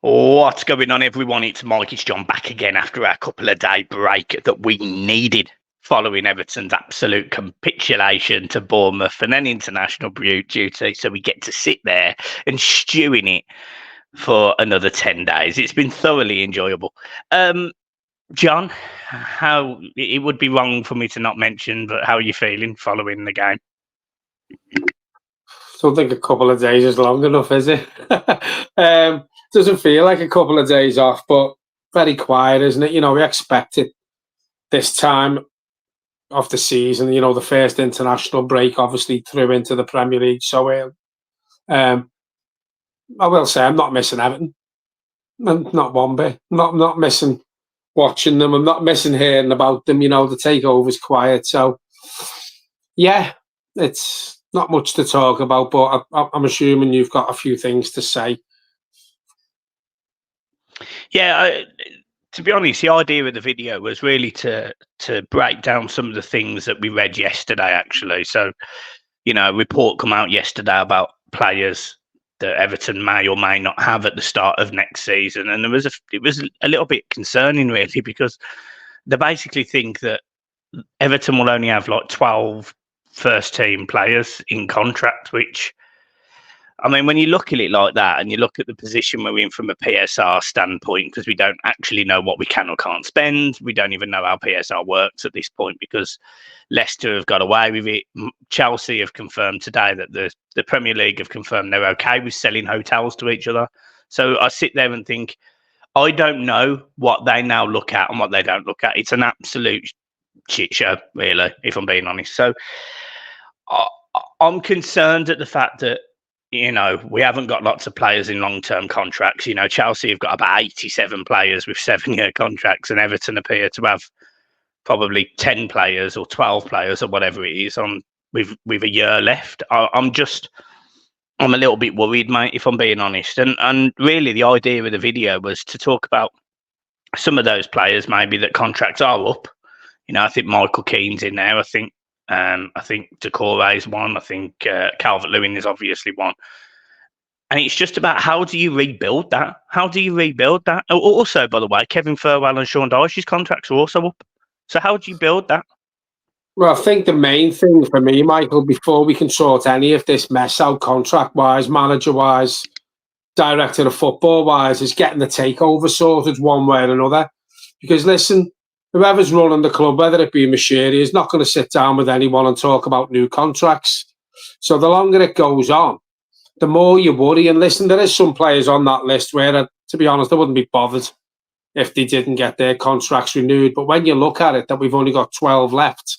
What's going on, everyone? It's Mike. It's John back again after our couple of day break that we needed following Everton's absolute capitulation to Bournemouth and then international duty. So we get to sit there and stew in it for another 10 days. It's been thoroughly enjoyable. John, how it would be wrong for me to not mention, but how are you feeling following the game? Don't think a couple of days is long enough, is it? Doesn't feel like a couple of days off, but very quiet, isn't it? We expected this time of the season, the first international break obviously threw into the Premier League. So I will say I'm not missing Everton. Not one bit. Not missing watching them. I'm not missing hearing about them. The takeover's quiet. So yeah, it's not much to talk about, but I'm assuming you've got a few things to say. Yeah, to be honest, the idea of the video was really to break down some of the things that we read yesterday, actually. So, a report come out yesterday about players that Everton may or may not have at the start of next season. And it was a little bit concerning, really, because they basically think that Everton will only have like 12 first team players in contract, which, I mean, when you look at it like that and you look at the position we're in from a PSR standpoint, because we don't actually know what we can or can't spend, we don't even know how PSR works at this point because Leicester have got away with it. Chelsea have confirmed today that the Premier League have confirmed they're okay with selling hotels to each other. So I sit there and think, I don't know what they now look at and what they don't look at. It's an absolute shit show, really, if I'm being honest. So I'm concerned at the fact that, we haven't got lots of players in long-term contracts. Chelsea have got about 87 players with 7-year contracts, and Everton appear to have probably 10 players or 12 players or whatever it is on with a year left. I'm a little bit worried, mate, if I'm being honest. And really, the idea of the video was to talk about some of those players, maybe that contracts are up. I think Michael Keane's in there. I think Decore is one. I think Calvert-Lewin is obviously one. And it's just about how do you rebuild that? How do you rebuild that? Also, by the way, Kevin Furwell and Sean Dyche's contracts are also up. So how do you build that? Well, I think the main thing for me, Michael, before we can sort any of this mess out contract-wise, manager-wise, director of football-wise, is getting the takeover sorted one way or another. Because, listen, whoever's running the club, whether it be Mashiri, is not going to sit down with anyone and talk about new contracts. So the longer it goes on, the more you worry. And listen, there is some players on that list where, to be honest, I wouldn't be bothered if they didn't get their contracts renewed. But when you look at it, that we've only got 12 left,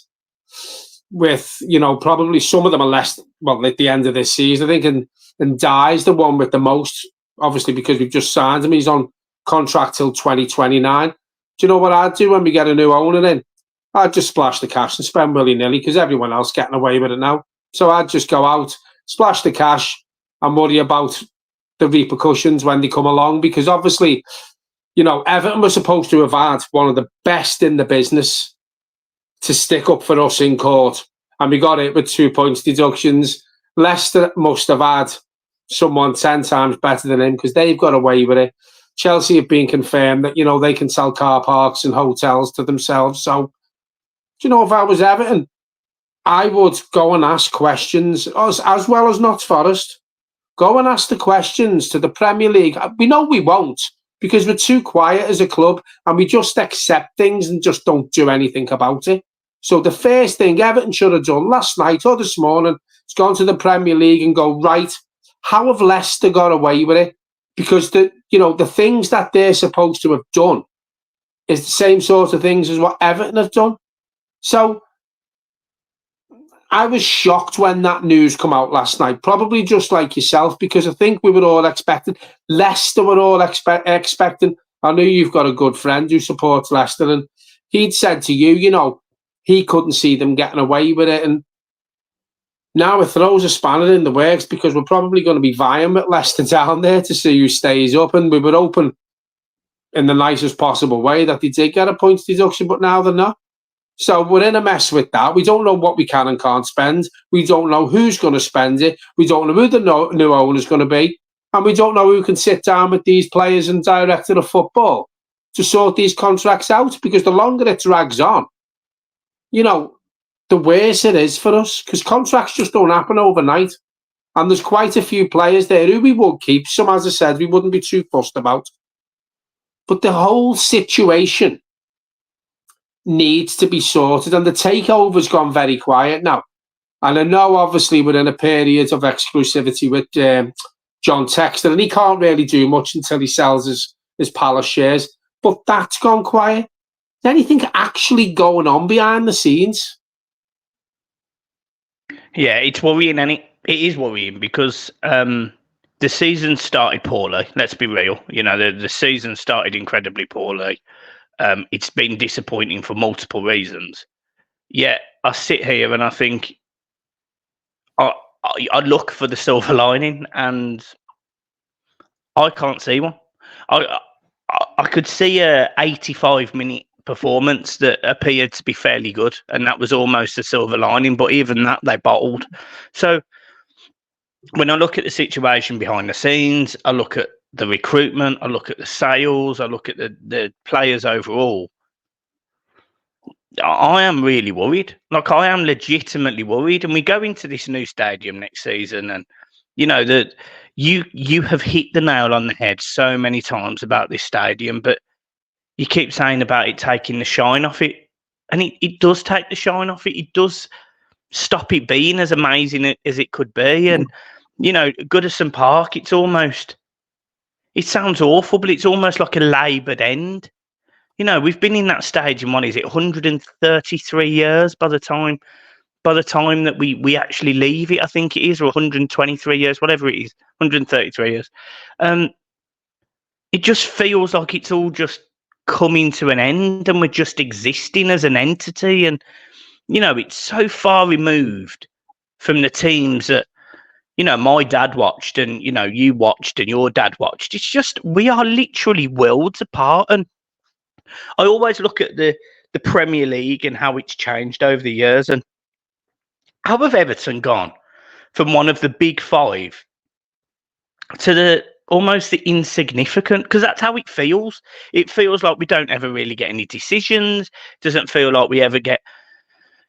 with, probably some of them are less, well, at the end of this season, I think, and Dye's the one with the most, obviously, because we've just signed him. He's on contract till 2029. Do you know what I'd do when we get a new owner in? I'd just splash the cash and spend willy-nilly because everyone else getting away with it now. So I'd just go out, splash the cash and worry about the repercussions when they come along, because obviously, Everton was supposed to have had one of the best in the business to stick up for us in court, and we got it with 2 points deductions. Leicester must have had someone 10 times better than him because they've got away with it. Chelsea have been confirmed that, they can sell car parks and hotels to themselves. So, if I was Everton, I would go and ask questions, as well as Notts Forest. Go and ask the questions to the Premier League. We know we won't, because we're too quiet as a club and we just accept things and just don't do anything about it. So the first thing Everton should have done last night or this morning is gone to the Premier League and go, right, how have Leicester got away with it? Because the things that they're supposed to have done is the same sort of things as what Everton have done. So I was shocked when that news come out last night, probably just like yourself, because I think we were all expecting, Leicester were all expecting. I know you've got a good friend who supports Leicester, and he'd said to you, he couldn't see them getting away with it. And now it throws a spanner in the works, because we're probably going to be vying with Leicester down there to see who stays up. And we were hoping in the nicest possible way that they did get a points deduction, but now they're not. So we're in a mess with that. We don't know what we can and can't spend. We don't know who's going to spend it. We don't know who the new owner's going to be. and we don't know who can sit down with these players and director of football to sort these contracts out, because the longer it drags on, the worse it is for us, because contracts just don't happen overnight. And there's quite a few players there who we would keep. Some, as I said, we wouldn't be too fussed about. But the whole situation needs to be sorted, and the takeover's gone very quiet now. And I know, obviously, we're in a period of exclusivity with John Textor, and he can't really do much until he sells his Palace shares. But that's gone quiet. Is anything actually going on behind the scenes? Yeah, it's worrying, and it is worrying because the season started poorly. Let's be real. The season started incredibly poorly. It's been disappointing for multiple reasons. Yet I sit here and I think I look for the silver lining, and I can't see one. I could see a 85-minute performance that appeared to be fairly good, and that was almost a silver lining, but even that they bottled. So when I look at the situation behind the scenes, I look at the recruitment, I look at the sales, I look at the players overall, I am really worried. Like, I am legitimately worried. And we go into this new stadium next season, and that you have hit the nail on the head so many times about this stadium, but you keep saying about it taking the shine off it, and it does take the shine off it. It does stop it being as amazing as it could be. And Goodison Park, it sounds awful, but it's almost like a laboured end. We've been in that stadium, what is it, 133 years by the time that we actually leave it, I think it is, or 123 years, whatever it is, 133 years. It just feels like it's all just coming to an end, and we're just existing as an entity. And, it's so far removed from the teams that, my dad watched, and, you watched, and your dad watched. It's just, we are literally worlds apart. And I always look at the Premier League and how it's changed over the years, and how have Everton gone from one of the big five to almost the insignificant? Because that's how it feels. It feels like we don't ever really get any decisions. It doesn't feel like we ever get,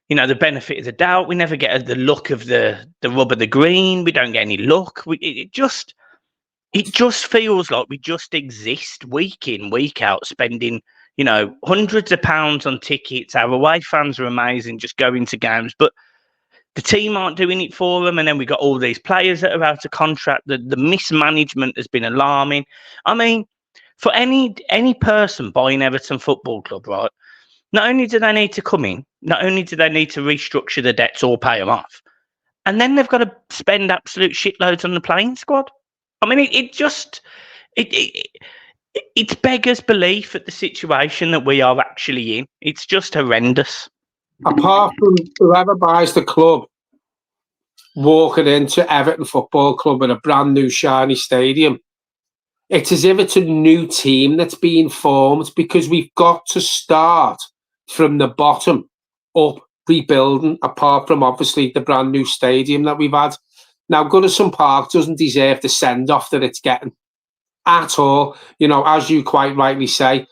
the benefit of the doubt. We never get the look of the rub of the green. We don't get any luck. It just feels like we just exist week in, week out, spending hundreds of pounds on tickets. Our away fans are amazing, just going to games, but the team aren't doing it for them. And then we got all these players that are out of contract. The mismanagement has been alarming. I mean, for any person buying Everton Football Club, right, not only do they need to come in, not only do they need to restructure the debts or pay them off, and then they've got to spend absolute shitloads on the playing squad. I mean, it's beggars belief at the situation that we are actually in. It's just horrendous. Apart from whoever buys the club walking into Everton Football Club in a brand new shiny stadium, it's as if it's a new team that's being formed, because we've got to start from the bottom up, rebuilding, apart from obviously the brand new stadium that we've had. Now, Goodison Park doesn't deserve the send-off that it's getting at all. As you quite rightly say,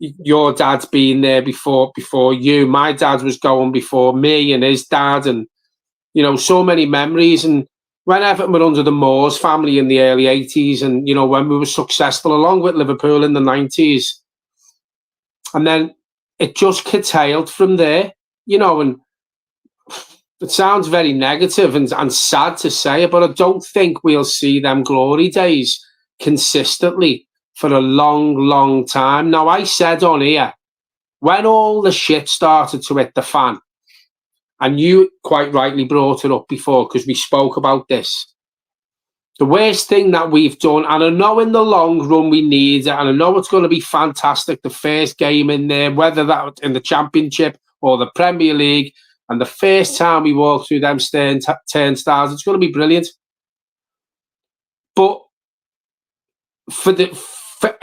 your dad's been there before you. My dad was going before me and his dad, and so many memories. And when Everton were under the Moores family in the early 80s, and when we were successful along with Liverpool in the 90s, and then it just curtailed from there, and it sounds very negative and sad to say it, but I don't think we'll see them glory days consistently for a long, long time. Now, I said on here, when all the shit started to hit the fan, and you quite rightly brought it up before because we spoke about this, the worst thing that we've done, and I know in the long run we need it, and I know it's going to be fantastic, the first game in there, whether that in the Championship or the Premier League, and the first time we walk through them turnstiles, it's going to be brilliant. But for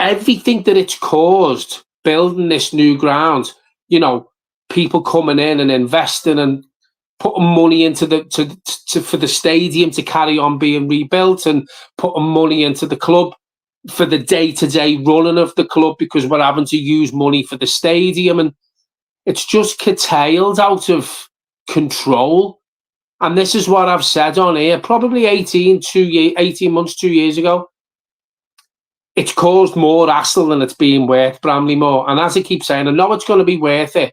everything that it's caused, building this new ground, people coming in and investing, and putting money into for the stadium to carry on being rebuilt, and putting money into the club for the day-to-day running of the club, because we're having to use money for the stadium, and it's just curtailed out of control. And this is what I've said on here probably 18 months, 2 years ago. It's caused more hassle than it's been worth, Bramley-Moore. And as I keep saying, I know it's going to be worth it,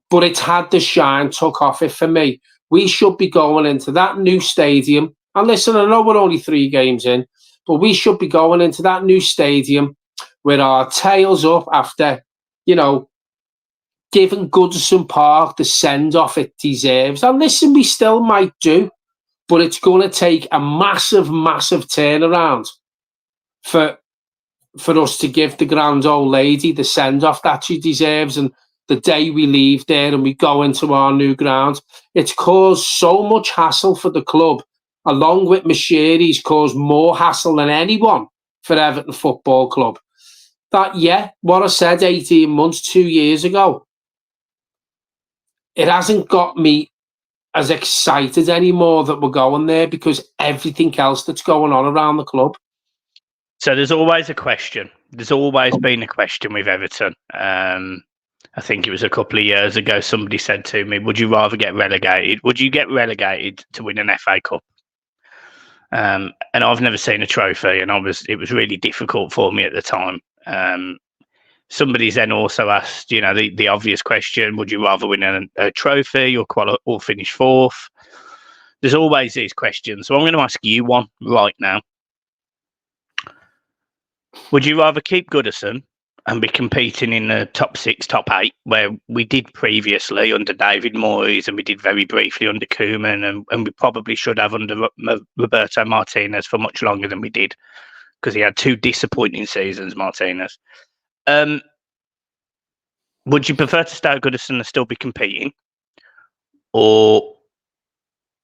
but it's had the shine took off it for me. We should be going into that new stadium. And listen, I know we're only 3 games in, but we should be going into that new stadium with our tails up after, giving Goodison Park the send-off it deserves. And listen, we still might do, but it's going to take a massive, massive turnaround for us to give the grand old lady the send-off that she deserves. And the day we leave there and we go into our new ground, it's caused so much hassle for the club, along with Mashiri's caused more hassle than anyone for Everton Football Club. That, what I said 18 months, 2 years ago, it hasn't got me as excited anymore that we're going there, because everything else that's going on around the club. So there's always a question. There's always been a question with Everton. I think it was a couple of years ago, somebody said to me, would you rather get relegated? Would you get relegated to win an FA Cup? And I've never seen a trophy, and it was really difficult for me at the time. Somebody's then also asked, the obvious question, would you rather win a trophy or finish 4th? There's always these questions. So I'm going to ask you one right now. Would you rather keep Goodison and be competing in the top 6, top 8, where we did previously under David Moyes, and we did very briefly under Koeman, and we probably should have under Roberto Martinez for much longer than we did, because he had 2 disappointing seasons, Martinez. Would you prefer to stay at Goodison and still be competing, or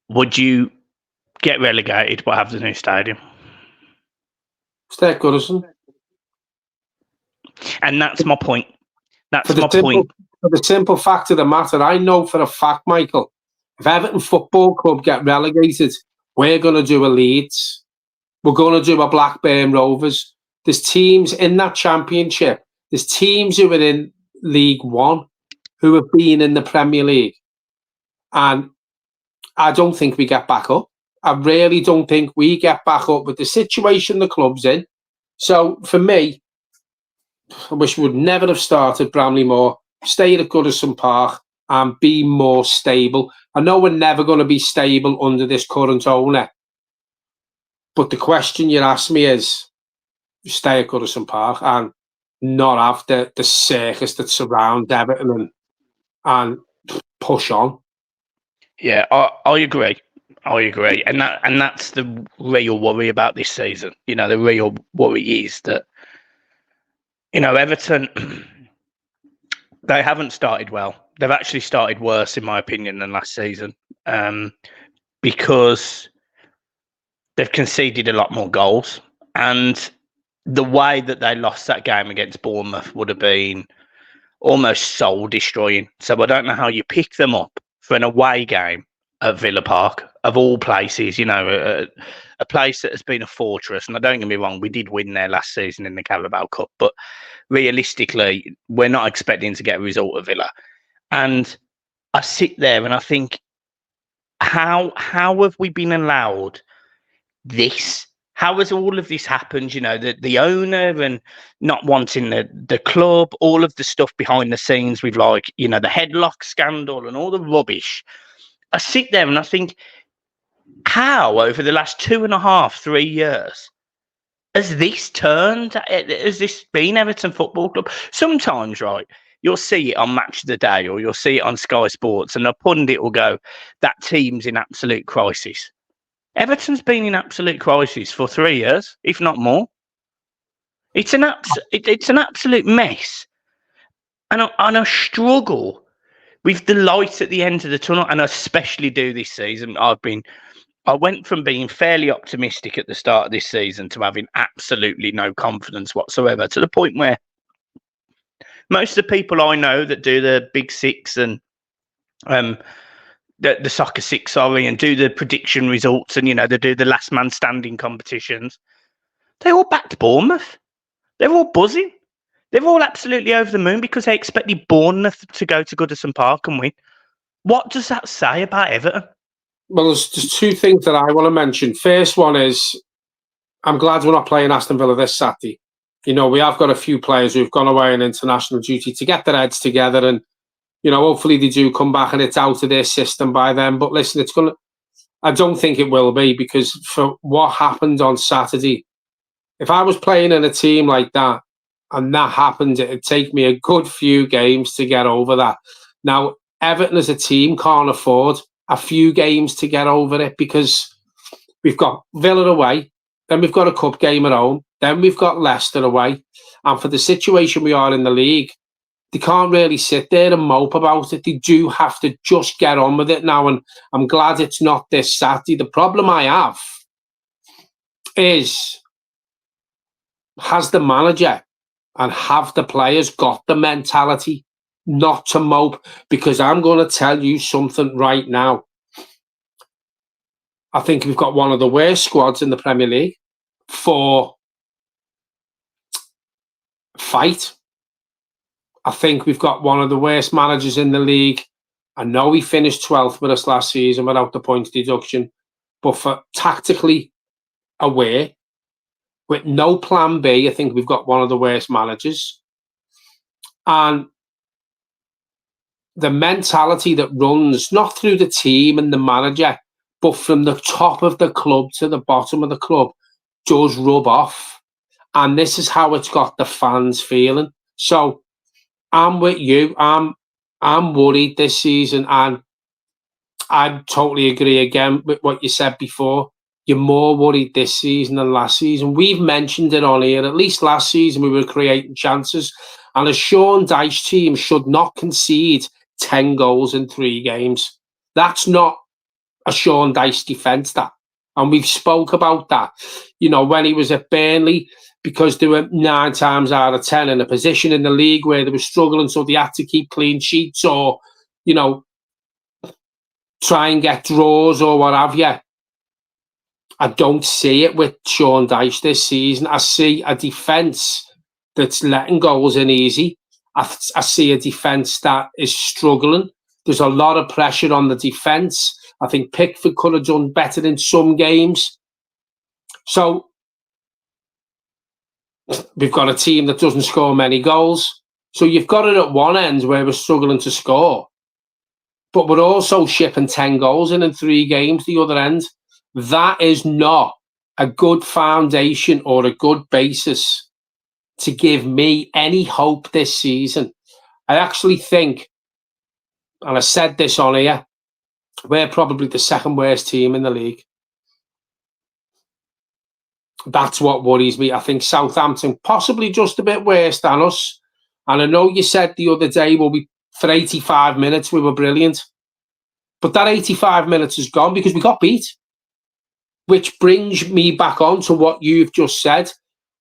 would you get relegated but have the new stadium? Stay at Goodison. And that's my point. That's my point. For the simple fact of the matter, I know for a fact, Michael, if Everton Football Club get relegated, we're going to do a Leeds. We're going to do a Blackburn Rovers. There's teams in that championship. There's teams who are in League One who have been in the Premier League. And I don't think we get back up. I really don't think we get back up with the situation the club's in. So for me, I wish we would never have started Bramley-Moore, stay at Goodison Park and be more stable. I know we're never going to be stable under this current owner, but the question you asked me is, stay at Goodison Park and not have the circus that surrounds Everton and push on. Yeah, I agree. I agree. And that's the real worry about this season. The real worry is that, Everton, they haven't started well. They've actually started worse, in my opinion, than last season, because they've conceded a lot more goals. And the way that they lost that game against Bournemouth would have been almost soul-destroying. So I don't know how you pick them up for an away game at Villa Park, of all places, a place that has been a fortress. And don't get me wrong, we did win there last season in the Carabao Cup, but realistically, we're not expecting to get a result at Villa. And I sit there and I think, how have we been allowed this? How has all of this happened? The owner and not wanting the club, all of the stuff behind the scenes with the headlock scandal and all the rubbish. I sit there and I think, how over the last 2.5, 3 years has this turned? Has this been Everton Football Club? Sometimes, right, you'll see it on Match of the Day or you'll see it on Sky Sports and a pundit will go, that team's in absolute crisis. Everton's been in absolute crisis for 3 years, if not more. It's an absolute mess. And I struggle with the light at the end of the tunnel, and I especially do this season. I went from being fairly optimistic at the start of this season to having absolutely no confidence whatsoever, to the point where most of the people I know that do the Big Six and the Soccer Six, sorry, and do the prediction results, and they do the last man standing competitions. They all backed Bournemouth. They're all buzzing. They're all absolutely over the moon because they expected Bournemouth to go to Goodison Park and win. What does that say about Everton? Well, there's two things that I want to mention. First one is, I'm glad we're not playing Aston Villa this Saturday. We have got a few players who've gone away on international duty to get their heads together, and hopefully they do come back and it's out of their system by then. But listen, I don't think it will be, because for what happened on Saturday, if I was playing in a team like that and that happened, it'd take me a good few games to get over that. Now, Everton as a team can't afford a few games to get over it, because we've got Villa away, then we've got a cup game at home, then we've got Leicester away. And for the situation we are in the league, they can't really sit there and mope about it. They do have to just get on with it now. And I'm glad it's not this Saturday. The problem I have is, has the manager and have the players got the mentality not to mope? Because I'm going to tell you something right now. I think we've got one of the worst squads in the Premier League for fight. I think we've got one of the worst managers in the league. I know he finished 12th with us last season without the points deduction, but for tactically aware, with no plan B, I think we've got one of the worst managers. And the mentality that runs, not through the team and the manager, but from the top of the club to the bottom of the club, does rub off. And this is how it's got the fans feeling. So I'm with you. I'm worried this season, and I totally agree again with what you said before. You're more worried this season than last season. We've mentioned it on here. At least last season we were creating chances, and a Sean Dyche team should not concede 10 goals in 3 games. That's not a Sean Dyche defence, that. And we've spoke about that, when he was at Burnley, because they were 9 times out of 10 in a position in the league where they were struggling, so they had to keep clean sheets or, try and get draws or what have you. I don't see it with Sean Dyche this season. I see a defence that's letting goals in easy. I see a defence that is struggling. There's a lot of pressure on the defence. I think Pickford could have done better in some games. So we've got a team that doesn't score many goals. So you've got it at one end where we're struggling to score, but we're also shipping 10 goals in 3 games the other end. That is not a good foundation or a good basis to give me any hope this season. I actually think, and I said this on here, we're probably the second worst team in the league. That's what worries me. I think Southampton possibly just a bit worse than us. And I know you said the other day, for 85 minutes we were brilliant. But that 85 minutes is gone because we got beat. Which brings me back on to what you've just said.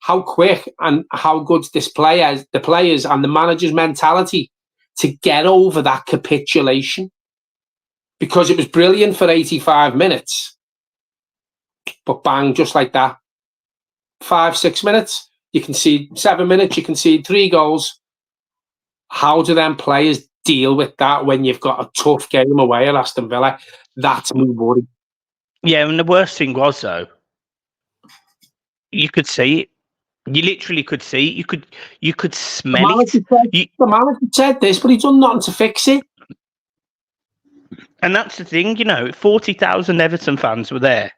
How quick and how good the players and the manager's mentality to get over that capitulation. Because it was brilliant for 85 minutes. But bang, just like that. 5-6 minutes, you concede 7 minutes, you concede 3 goals. How do them players deal with that when you've got a tough game away at Aston Villa? That's me worried. Yeah, and the worst thing was, though, you could see it. You literally could see it. You could smell it. The manager said this, but he's done nothing to fix it. And that's the thing, 40,000 Everton fans were there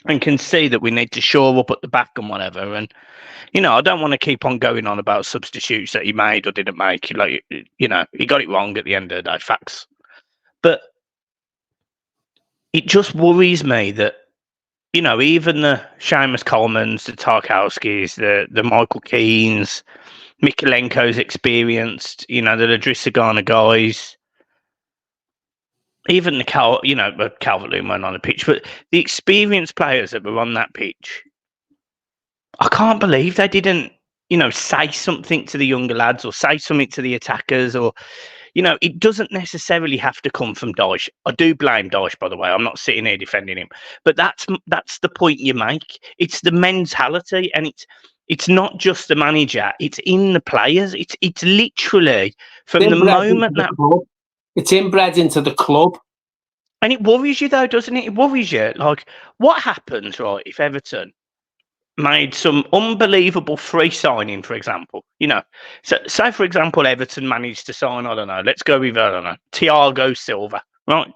and can see that we need to shore up at the back and whatever. And, I don't want to keep on going on about substitutes that he made or didn't make. He got it wrong at the end of the day, facts. But it just worries me that, even the Seamus Colemans, the Tarkowskis, the Michael Keanes, Mikalenko's experienced, the Idrissa Gana guys, even the Calvert-Lewin went on the pitch, but the experienced players that were on that pitch, I can't believe they didn't, say something to the younger lads or say something to the attackers or, you know, it doesn't necessarily have to come from Dyche. I do blame Dyche, by the way. I'm not sitting here defending him, but that's the point you make. It's the mentality, and it's not just the manager. It's in the players. It's literally from the moment that it's inbred into the club. And it worries you, though, doesn't it? It worries you. Like, what happens, right, if Everton made some unbelievable free signing, for example? You know, so say, for example, Everton managed to sign, I don't know, let's go with, I don't know, Thiago Silva, right?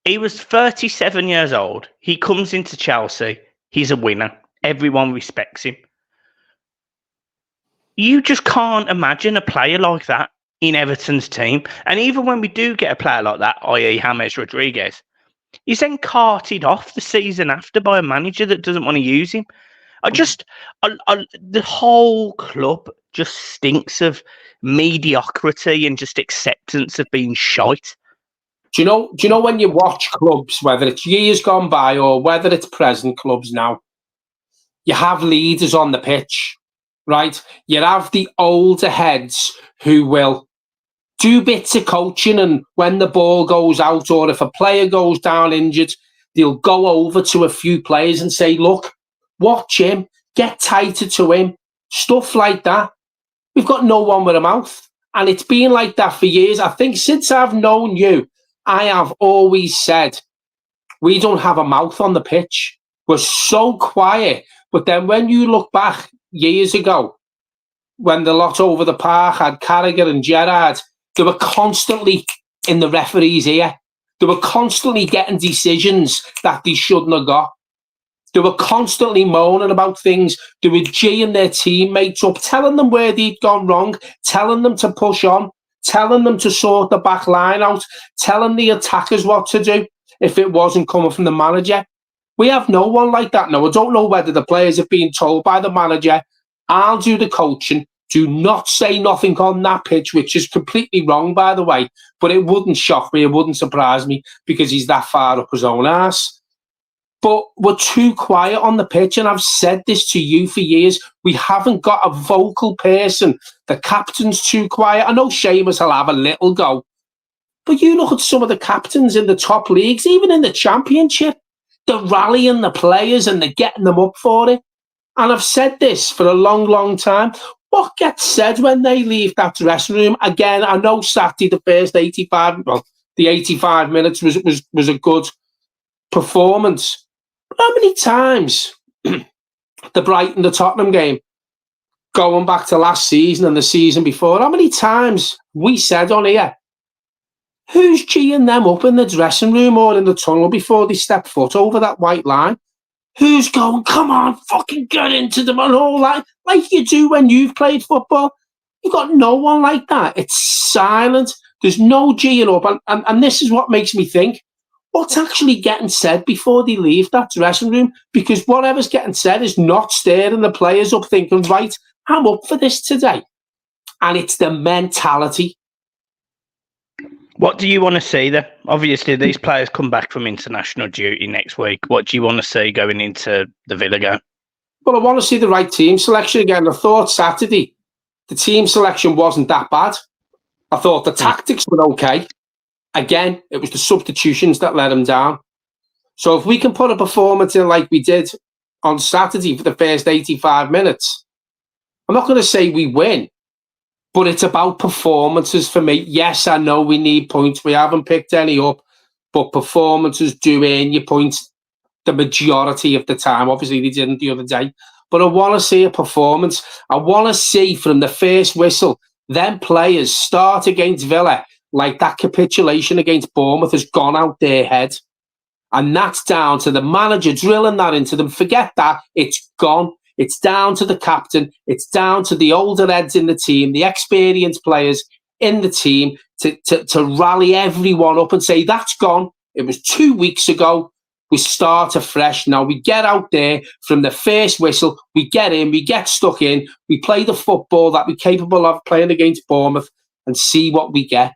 He was 37 years old. He comes into Chelsea. He's a winner. Everyone respects him. You just can't imagine a player like that in Everton's team. And even when we do get a player like that, i.e. James Rodriguez, he's then carted off the season after by a manager that doesn't want to use him. The whole club just stinks of mediocrity and just acceptance of being shite. Do you know when you watch clubs, whether it's years gone by or whether it's present clubs now, you have leaders on the pitch, right? You have the older heads who will do bits of coaching, and when the ball goes out or if a player goes down injured, they'll go over to a few players and say, look, watch him, get tighter to him, stuff like that. We've got no one with a mouth. And it's been like that for years. I think since I've known you, I have always said, we don't have a mouth on the pitch. We're so quiet. But then when you look back years ago, when the lot over the park had Carragher and Gerrard, they were constantly in the referee's ear. They were constantly getting decisions that they shouldn't have got. They were constantly moaning about things. They were geeing their teammates up, telling them where they'd gone wrong, telling them to push on, telling them to sort the back line out, telling the attackers what to do if it wasn't coming from the manager. We have no one like that now. I don't know whether the players have been told by the manager, I'll do the coaching, do not say nothing on that pitch, which is completely wrong, by the way, but it wouldn't shock me, it wouldn't surprise me because he's that far up his own arse. But we're too quiet on the pitch, and I've said this to you for years. We haven't got a vocal person. The captain's too quiet. I know Seamus will have a little go, but you look at some of the captains in the top leagues, even in the Championship, they're rallying the players and they're getting them up for it. And I've said this for a long, long time. What gets said when they leave that dressing room? Again, I know Saturday, the first 85 minutes was a good performance. But how many times, the Brighton, the Tottenham game, going back to last season and the season before, how many times we said on here, who's geeing them up in the dressing room or in the tunnel before they step foot over that white line? Who's going, come on, fucking get into them and all that, like you do when you've played football? You've got no one like that. It's silent. There's no geeing up. And this is what makes me think, what's actually getting said before they leave that dressing room? Because whatever's getting said is not stirring the players up thinking, right, I'm up for this today. And it's the mentality. What do you want to see then? Obviously, these players come back from international duty next week. What do you want to see going into the Villa game? Well, I want to see the right team selection again. I thought Saturday, the team selection wasn't that bad. I thought the tactics were okay. Again, it was the substitutions that let them down. So if we can put a performance in like we did on Saturday for the first 85 minutes, I'm not going to say we win, but it's about performances for me. Yes, I know we need points. We haven't picked any up, but performances do earn you points the majority of the time. Obviously, they didn't the other day. But I want to see a performance. I want to see from the first whistle, them players start against Villa like that capitulation against Bournemouth has gone out their head. And that's down to the manager drilling that into them. Forget that. It's gone. It's down to the captain. It's down to the older heads in the team, the experienced players in the team to rally everyone up and say, that's gone. It was 2 weeks ago. We start afresh. Now we get out there from the first whistle. We get in. We get stuck in. We play the football that we're capable of playing against Bournemouth and see what we get.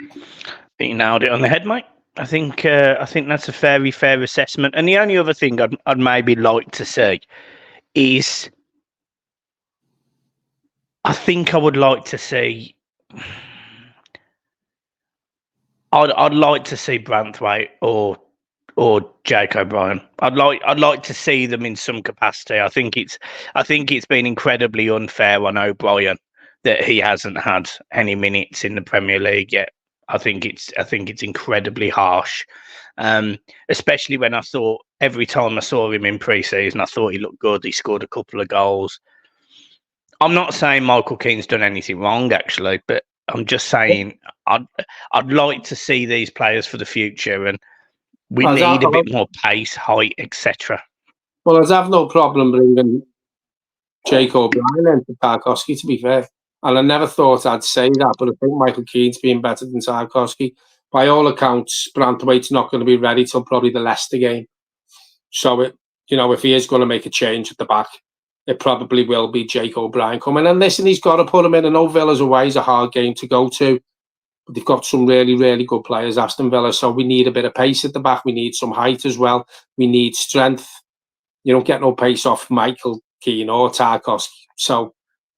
I think you nailed it on the head, mate. I think that's a very fair assessment. And the only other thing I'd maybe like to say is I think I would like to see. I'd like to see Branthwaite or Jake O'Brien. I'd like to see them in some capacity. I think it's been incredibly unfair on O'Brien that he hasn't had any minutes in the Premier League yet. I think it's incredibly harsh, especially when I thought every time I saw him in pre-season, I thought he looked good. He scored a couple of goals. I'm not saying Michael Keane's done anything wrong, actually, but I'm just saying I'd like to see these players for the future, and we need a bit more pace, height, etc. Well, I'd have no problem bringing Jake O'Brien into Tarkowski, to be fair. And I never thought I'd say that, but I think Michael Keane's been better than Tarkowski. By all accounts, Branthwaite's not going to be ready till probably the Leicester game. So, if he is going to make a change at the back, it probably will be Jake O'Brien coming. And listen, he's got to put him in. I know Villa's away is a hard game to go to, but they've got some really, really good players, Aston Villa. So we need a bit of pace at the back. We need some height as well. We need strength. You don't get no pace off Michael Keane or Tarkowski. So,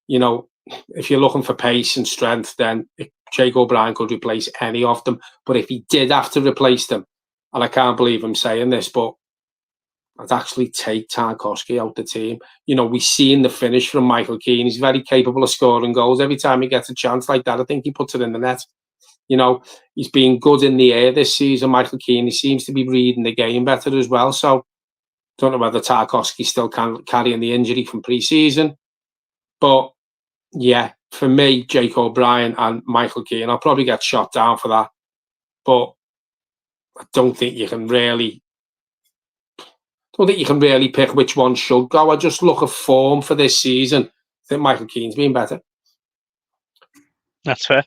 if you're looking for pace and strength, then Jake O'Brien could replace any of them. But if he did have to replace them, and I can't believe I'm saying this, but I'd actually take Tarkowski out the team. We've seen the finish from Michael Keane. He's very capable of scoring goals. Every time he gets a chance like that, I think he puts it in the net. He's been good in the air this season, Michael Keane. He seems to be reading the game better as well. So, don't know whether Tarkowski's still carrying the injury from pre-season. But, yeah, for me, Jake O'Brien and Michael Keane, I'll probably get shot down for that. But I don't think you can really pick which one should go. I just look at form for this season. I think Michael Keane's been better. That's fair.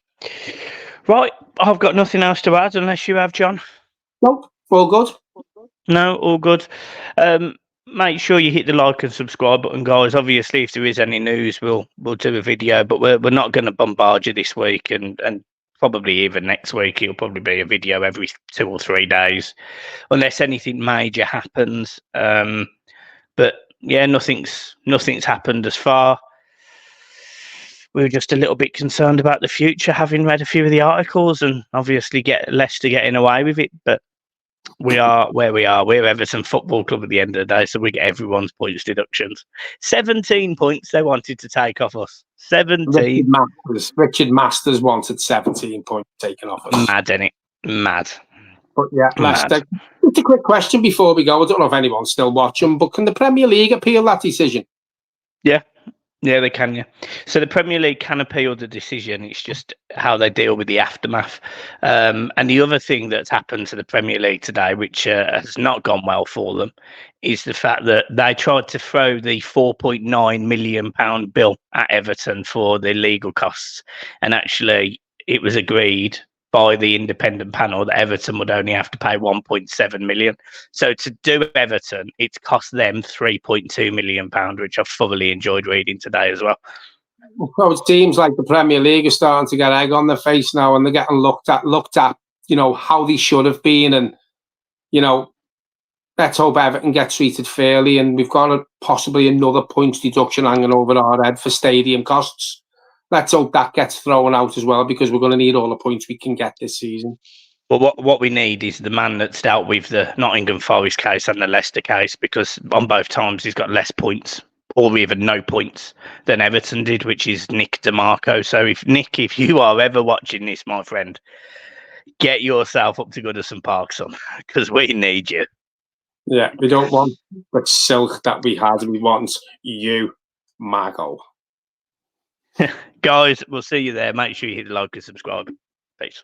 Right, I've got nothing else to add unless you have, John. Nope, all good. No, all good. Make sure you hit the like and subscribe button, guys. Obviously, if there is any news, we'll do a video, but we're not going to bombard you this week, and probably even next week. It'll probably be a video every 2 or 3 days, unless anything major happens. But yeah, nothing's happened as far. We were just a little bit concerned about the future, having read a few of the articles, and obviously get Leicester getting away with it. But we are where we are. We're Everton Football Club at the end of the day, so we get everyone's points deductions. 17 points they wanted to take off us. 17. Richard Masters wanted 17 points taken off us. Mad, innit? Mad. But yeah, Leicester. Just a quick question before we go. I don't know if anyone's still watching, but can the Premier League appeal that decision? Yeah, they can, yeah. So the Premier League can appeal the decision. It's just how they deal with the aftermath. And the other thing that's happened to the Premier League today, which has not gone well for them, is the fact that they tried to throw the £4.9 million bill at Everton for the legal costs. And actually, it was agreed by the independent panel that Everton would only have to pay 1.7 million. So to do Everton, it's cost them £3.2 million, which I've thoroughly enjoyed reading today as well. Well, it seems like the Premier League is starting to get egg on their face now, and they're getting looked at, how they should have been. And, let's hope Everton get treated fairly. And we've got possibly another points deduction hanging over our head for stadium costs. Let's hope that gets thrown out as well, because we're going to need all the points we can get this season. Well, what we need is the man that's dealt with the Nottingham Forest case and the Leicester case, because on both times he's got less points, or even no points, than Everton did, which is Nick DeMarco. So if you are ever watching this, my friend, get yourself up to Goodison Park, son, because we need you. Yeah, we don't want the silk that we had. We want you, Mago. Guys, we'll see you there. Make sure you hit the like and subscribe. Peace.